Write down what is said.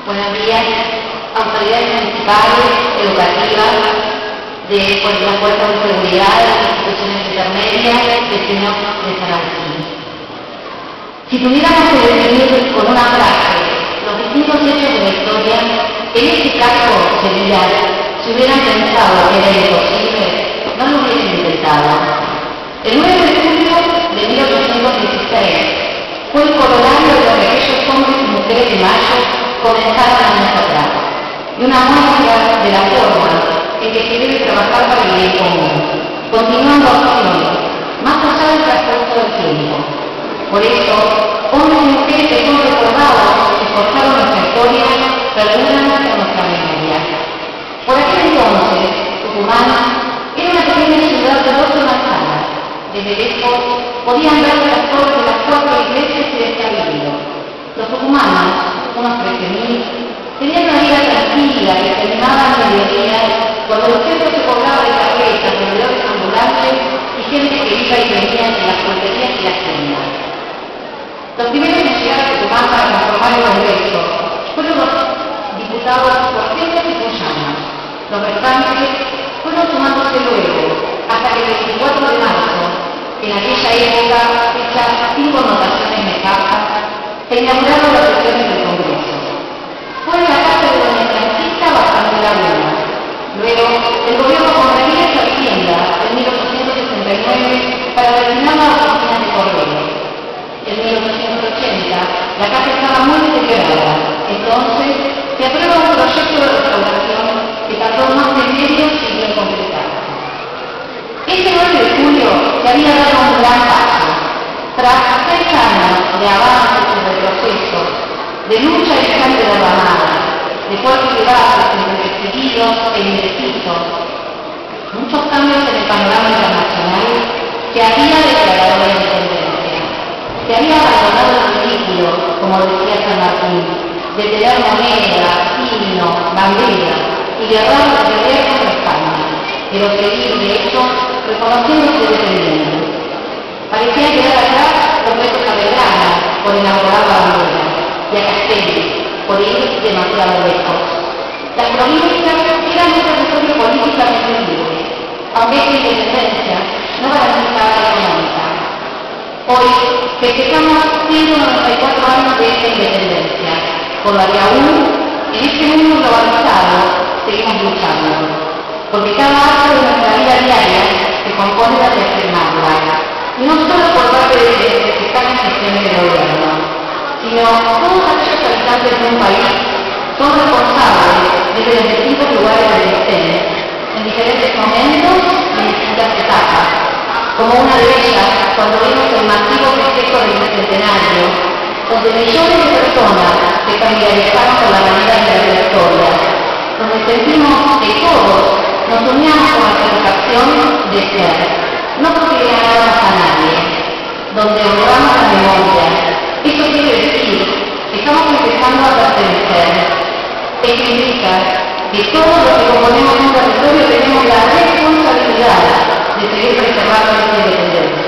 Buenos días, autoridades municipales, educativas, de las fuerzas de seguridad, de las instituciones intermedias, vecinos de San Agustín. Si tuviéramos que definir con una frase los distintos hechos de la historia, en este caso sería: si hubieran pensado que era imposible, no lo hubiesen intentado. El 9 de julio de 1816 fue el corolario de lo que aquellos hombres y mujeres de Mayo comenzaron años atrás, y una muestra de la forma en que se debe trabajar para el bien común, continuando acciones, más allá del transcurso del tiempo. Por eso, hombres y mujeres que son recordados y forjaron nuestra historia, perduran en nuestra memoria. Por aquel entonces, Tucumán era una pequeña ciudad de 12 manzanas. Desde lejos podían ver las torres de las 4 iglesias y el cabildo. Los tucumanos, unos 13.000, tenían una vida tranquila que terminaba al mediodía, cuando el centro se poblaba de carretas, vendedores ambulantes y gente que iba y venía en las fruterías y las tiendas. Los primeros en llegar a Tucumán para conformar el Congreso fueron los diputados porteños y cuyanos. Los restantes fueron sumándose luego, hasta que el 24 de marzo, en aquella época, hechas sin connotaciones nefastas, se inauguraron las sesiones del Congreso. Fue en la casa de doña Francisca bastante Laguna. Luego, el gobierno compraría esta vivienda en 1869 para destinarla a oficinas de correo. En 1880, la casa estaba muy deteriorada. Entonces, se aprueba un proyecto de restauración que tardó más de medio siglo en completarse. Este 9 de julio se había dado un gran paso. Tras 6 años de avances y retrocesos, de lucha y sangre derramada, de fuertes debates entre perseguidos e indecisos, muchos cambios en el panorama internacional, se había declarado la independencia. Se había abandonado el ridículo, como decía San Martín, de tener moneda, himno, bandera y guerrar contra España, pero seguir, de hecho, reconociéndose dependiente. Parecía quedar atrás los retos a Belgrano por elaborar la bandera, y a Castelli por ir demasiado lejos. Las provincias eran un territorio políticamente libre, aunque esta independencia no garantizaba la económica. Hoy festejamos 194 años de esta independencia, por la que aún, en este mundo globalizado, seguimos luchando, porque cada acto de nuestra vida diaria se compone de refrenarla, y no solo por parte de quienes están en gestiones de gobierno, sino todos aquellos habitantes de un país son responsables desde los distintos lugares donde estén, en diferentes momentos y en distintas etapas, como una de ellas cuando vemos el masivo festejo del bicentenario, donde millones de personas se familiarizaron con la manera de la historia, donde sentimos que todos nos uníamos con la satisfacción de ser, no porque le ganáramos a nadie, donde honramos la memoria. Esto quiere decir que estamos empezando a pertenecer. Esto indica que todos los que componemos un territorio tenemos la responsabilidad de seguir preservando esta independencia.